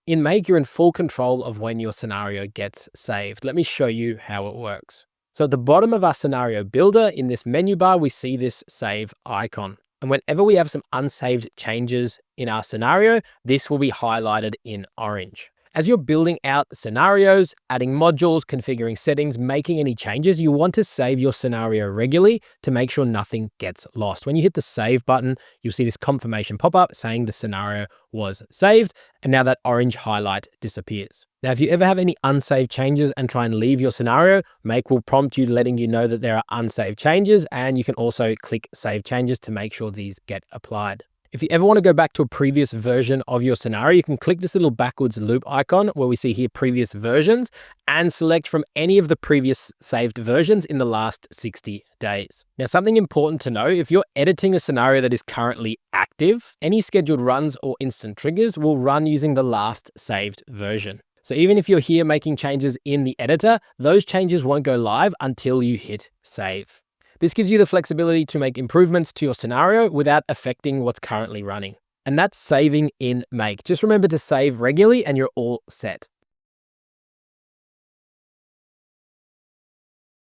In Make, you're in full control of when your scenario gets saved. Let me show you how it works. So at the bottom of our scenario builder, in this menu bar, we see this save icon. And whenever we have some unsaved changes in our scenario, this will be highlighted in orange. As you're building out scenarios, adding modules, configuring settings, making any changes, you want to save your scenario regularly to make sure nothing gets lost. When you hit the save button, you'll see this confirmation pop up saying the scenario was saved, and now that orange highlight disappears. Now, if you ever have any unsaved changes and try and leave your scenario, Make will prompt you letting you know that there are unsaved changes, and you can also click Save Changes to make sure these get applied. If you ever want to go back to a previous version of your scenario, you can click this little backwards loop icon where we see here previous versions and select from any of the previous saved versions in the last 60 days. Now, something important to know, if you're editing a scenario that is currently active, any scheduled runs or instant triggers will run using the last saved version. So even if you're here making changes in the editor, those changes won't go live until you hit save. This gives you the flexibility to make improvements to your scenario without affecting what's currently running. And that's saving in Make. Just remember to save regularly and you're all set.